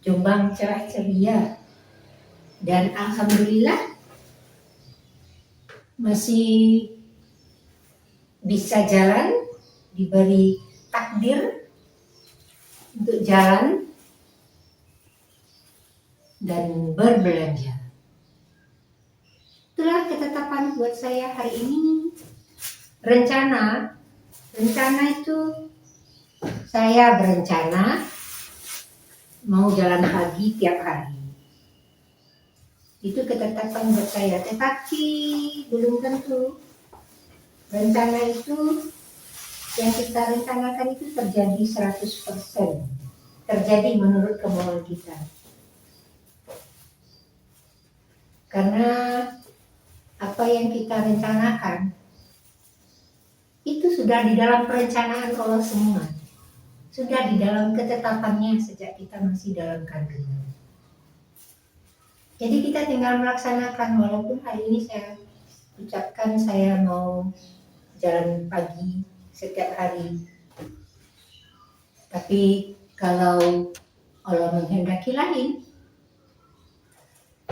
Jombang cerah ceria, dan alhamdulillah masih bisa jalan, diberi takdir untuk jalan dan berbelanja. Itulah ketetapan buat saya hari ini. Rencana itu saya berencana mau jalan pagi tiap hari. Itu ketetapan buat saya, tetapi belum tentu rencana itu yang kita rencanakan itu terjadi 100%. Terjadi menurut kemauan kita. Karena apa yang kita rencanakan itu sudah di dalam perencanaan Allah semua. Sudah di dalam ketetapannya sejak kita masih dalam kandungan. Jadi kita tinggal melaksanakan, walaupun hari ini saya ucapkan saya mau jalan pagi setiap hari. Tapi kalau Allah menghendaki lain,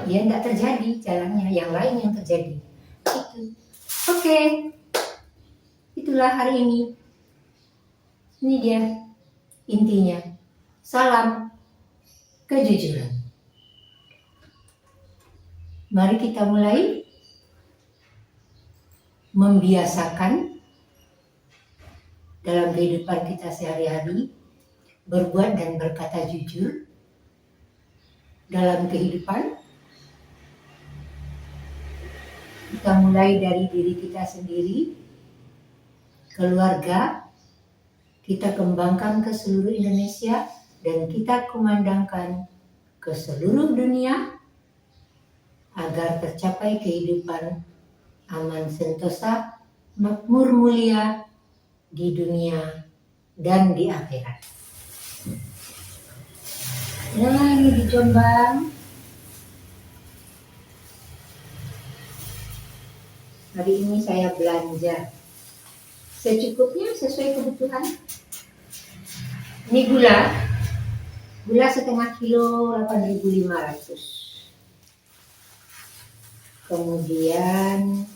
ya tidak terjadi jalannya, yang lain yang terjadi. Itu. Oke. Itulah hari ini. Ini dia intinya. Salam kejujuran. Mari kita mulai membiasakan dalam kehidupan kita sehari-hari berbuat dan berkata jujur dalam kehidupan. Kita mulai dari diri kita sendiri, keluarga, kita kembangkan ke seluruh Indonesia, dan kita kumandangkan ke seluruh dunia agar tercapai kehidupan aman sentosa, makmur mulia di dunia dan di akhirat. Nah, ini di Jombang. Hari ini saya belanja secukupnya sesuai kebutuhan. Ini gula setengah kilo 8.500. Kemudian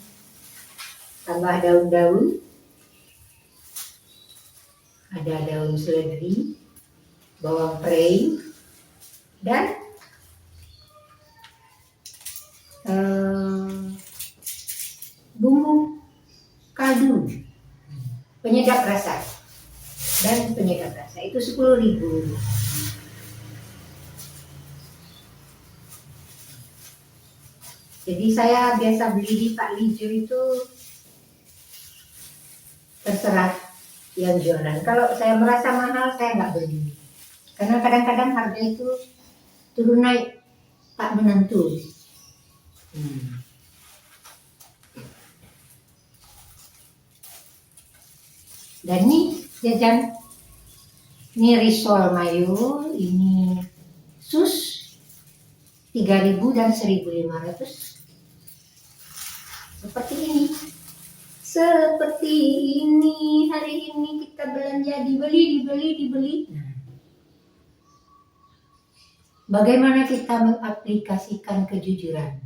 tambah daun-daun, ada daun seledri, bawang prei, dan bumbu kaldu penyedap rasa dan penyedap rasa itu 10.000. Jadi saya biasa beli di Pak Lijo itu terserah yang jualan. Kalau saya merasa mahal saya nggak beli, karena kadang-kadang harga itu turun naik tak menentu. Dan ini jajan, ini risol mayo, ini sus 3.000 dan 1.500. Seperti ini hari ini kita belanja, dibeli. Bagaimana kita mengaplikasikan kejujuran?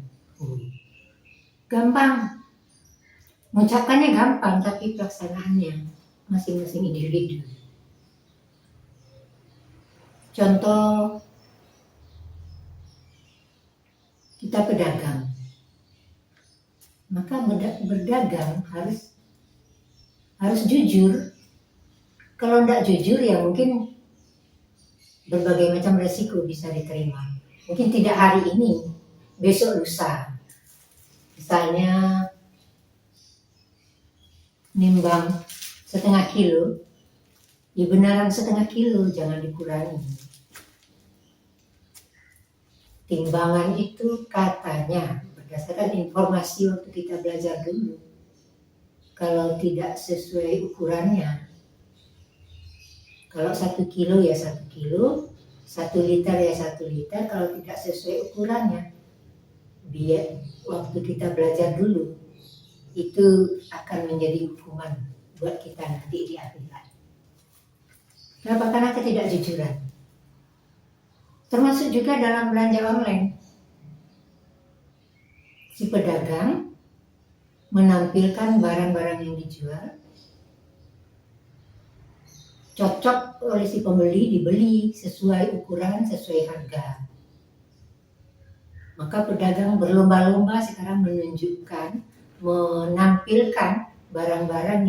Gampang. Mengucapkannya gampang, tapi pelaksanaannya masing-masing individu. Contoh, kita pedagang. Maka berdagang harus jujur. Kalau tidak jujur ya mungkin berbagai macam resiko bisa diterima. Mungkin tidak hari ini, besok lusa. Misalnya nimbang setengah kilo, ya benaran setengah kilo, jangan dikurangi. Timbangan itu katanya berdasarkan informasi waktu kita belajar dulu, kalau tidak sesuai ukurannya, kalau 1 kilo ya 1 kilo, 1 liter ya 1 liter, kalau tidak sesuai ukurannya, biar waktu kita belajar dulu, itu akan menjadi hukuman buat kita nanti di akhirat. Kenapa? Karena ketidakjujuran. Termasuk juga dalam belanja online. Si pedagang menampilkan barang-barang yang dijual, cocok oleh si pembeli, dibeli sesuai ukuran, sesuai harga. Maka pedagang berlomba-lomba sekarang menunjukkan, menampilkan barang-barang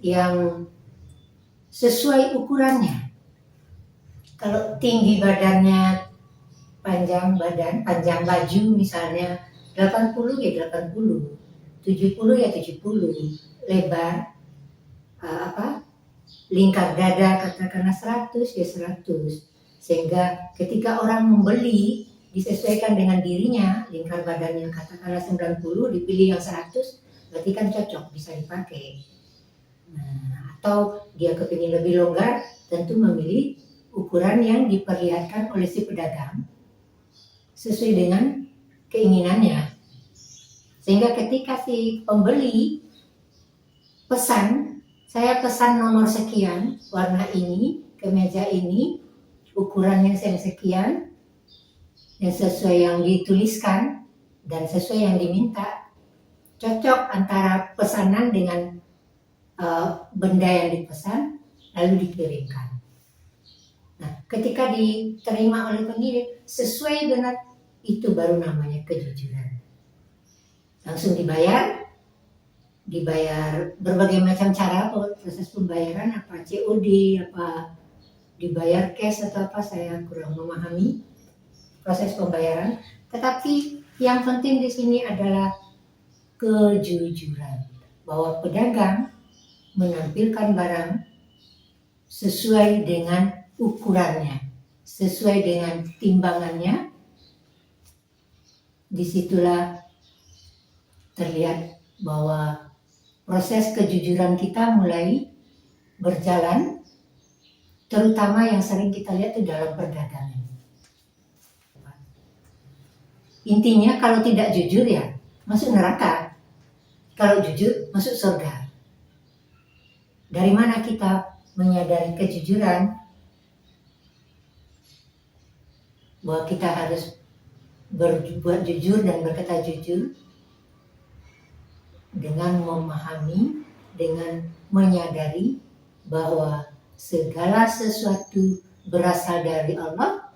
yang sesuai ukurannya. Kalau tinggi badannya, panjang baju misalnya 80 ya 80, 70 ya 70, lebar lingkar dada katakanlah 100 ya 100, sehingga ketika orang membeli disesuaikan dengan dirinya, lingkar badannya katakanlah 90 dipilih yang 100, berarti kan cocok, bisa dipakai. Nah, atau dia kepingin lebih longgar, tentu memilih ukuran yang diperlihatkan oleh si pedagang sesuai dengan keinginannya, sehingga ketika si pembeli pesan, saya pesan nomor sekian, warna ini, kemeja ini, ukurannya sekian, yang sesuai yang dituliskan dan sesuai yang diminta, cocok antara pesanan dengan benda yang dipesan, lalu dikirimkan. Nah, ketika diterima oleh pengirim sesuai dengan itu, baru namanya kejujuran. Langsung dibayar berbagai macam cara proses pembayaran, apa COD, apa dibayar cash atau apa, saya kurang memahami proses pembayaran. Tetapi yang penting di sini adalah kejujuran, bahwa pedagang menampilkan barang sesuai dengan ukurannya, sesuai dengan timbangannya. Disitulah terlihat bahwa proses kejujuran kita mulai berjalan, terutama yang sering kita lihat itu dalam perdagangan. Intinya kalau tidak jujur ya masuk neraka, kalau jujur masuk surga. Dari mana kita menyadari kejujuran? Bahwa kita harus berbuat jujur dan berkata jujur dengan memahami, dengan menyadari bahwa segala sesuatu berasal dari Allah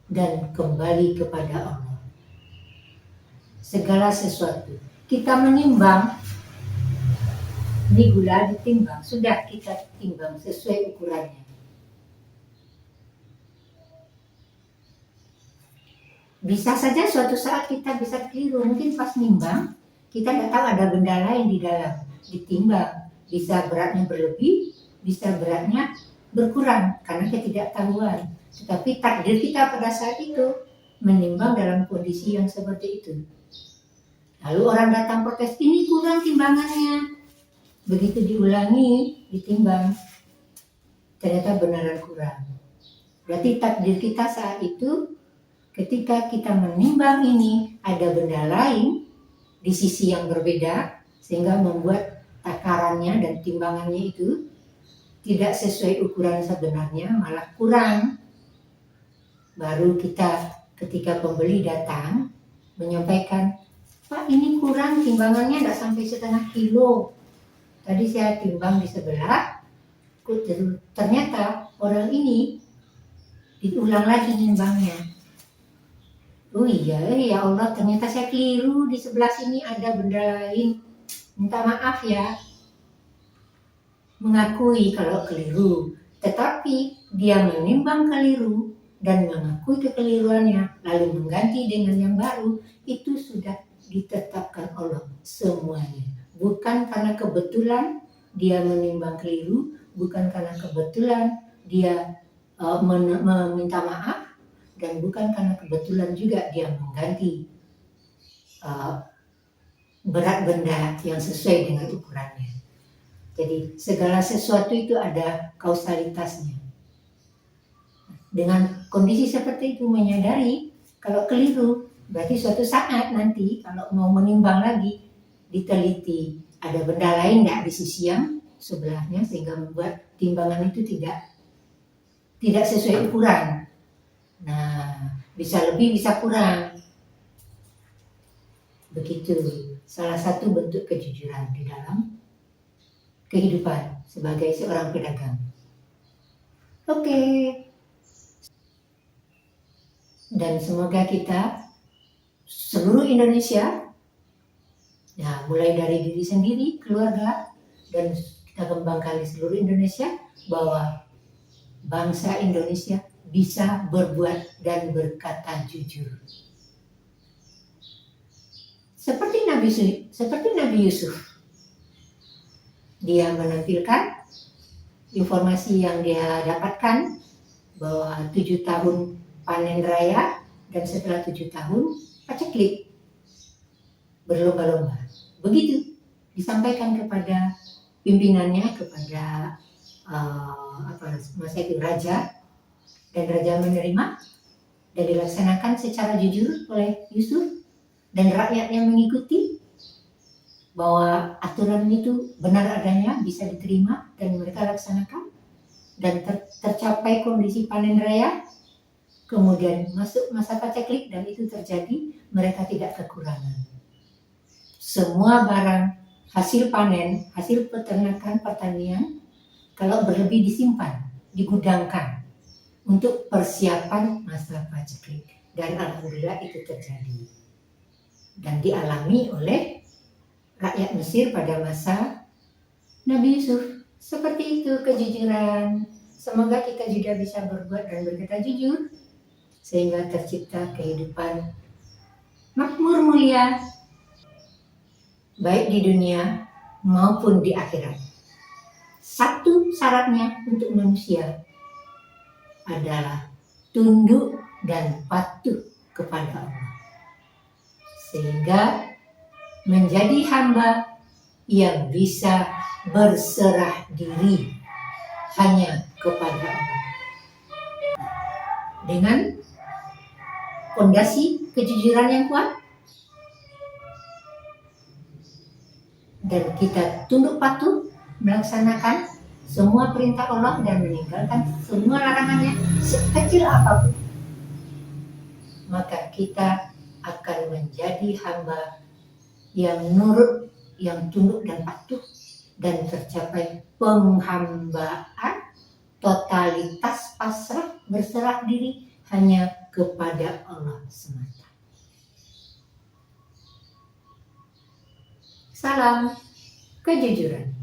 dan kembali kepada Allah. Segala sesuatu. Kita menimbang, ini gula ditimbang, sudah kita timbang sesuai ukurannya. Bisa saja suatu saat kita bisa keliru, mungkin pas nimbang kita tidak tahu ada benda lain di dalam, ditimbang, bisa beratnya berlebih, bisa beratnya berkurang karena ketidaktahuan. Tetapi takdir kita pada saat itu menimbang dalam kondisi yang seperti itu. Lalu orang datang protes, ini kurang timbangannya. Begitu diulangi, ditimbang, ternyata beneran kurang. Berarti takdir kita saat itu, ketika kita menimbang ini, ada benda lain di sisi yang berbeda, sehingga membuat takarannya dan timbangannya itu tidak sesuai ukuran sebenarnya, malah kurang. Baru kita ketika pembeli datang menyampaikan, Pak ini kurang timbangannya, tidak sampai setengah kilo. Tadi saya timbang di sebelah, ternyata orang ini diulang lagi timbangnya. Oh iya, ya Allah, ternyata saya keliru, di sebelah sini ada benda lain. Minta maaf ya. Mengakui kalau keliru, tetapi dia menimbang keliru dan mengakui kekeliruannya, lalu mengganti dengan yang baru, itu sudah ditetapkan Allah semuanya. Bukan karena kebetulan dia menimbang keliru, bukan karena kebetulan dia meminta maaf, dan bukan karena kebetulan juga dia mengganti berat benda yang sesuai dengan ukurannya. Jadi segala sesuatu itu ada kausalitasnya. Dengan kondisi seperti itu menyadari kalau keliru, berarti suatu saat nanti kalau mau menimbang lagi diteliti ada benda lain nggak di sisi yang sebelahnya, sehingga membuat timbangan itu tidak sesuai ukuran. Nah, bisa lebih, bisa kurang. Begitu, salah satu bentuk kejujuran di dalam kehidupan sebagai seorang pedagang. Oke, dan semoga kita seluruh Indonesia, ya mulai dari diri sendiri, keluarga, dan kita kembangkan di seluruh Indonesia, bahwa bangsa Indonesia bisa berbuat dan berkata jujur. Seperti Nabi Yusuf, dia menampilkan informasi yang dia dapatkan bahwa 7 tahun panen raya dan setelah 7 tahun paceklik, berlomba-lomba. Begitu disampaikan kepada pimpinannya, kepada masa itu raja, dan raja menerima dan dilaksanakan secara jujur oleh Yusuf, dan rakyat yang mengikuti bahwa aturan itu benar adanya, bisa diterima dan mereka laksanakan, dan tercapai kondisi panen raya. Kemudian masuk masa paceklik dan itu terjadi, mereka tidak kekurangan. Semua barang hasil panen, hasil peternakan, pertanian, kalau berlebih disimpan, digudangkan untuk persiapan masa paceklik. Dan alhamdulillah itu terjadi dan dialami oleh rakyat Mesir pada masa Nabi Yusuf. Seperti itu kejujuran. Semoga kita juga bisa berbuat dan berkata jujur, sehingga tercipta kehidupan makmur mulia, baik di dunia maupun di akhirat. Satu syaratnya untuk manusia adalah tunduk dan patuh kepada Allah, sehingga menjadi hamba yang bisa berserah diri hanya kepada Allah. Dengan fondasi kejujuran yang kuat, dan kita tunduk patuh melaksanakan semua perintah Allah dan meninggalkan semua larangannya sekecil apapun, maka kita akan menjadi hamba yang nurut, yang tunduk dan patuh, dan tercapai penghambaan, totalitas pasrah, berserah diri hanya kepada Allah semata. Salam kejujuran.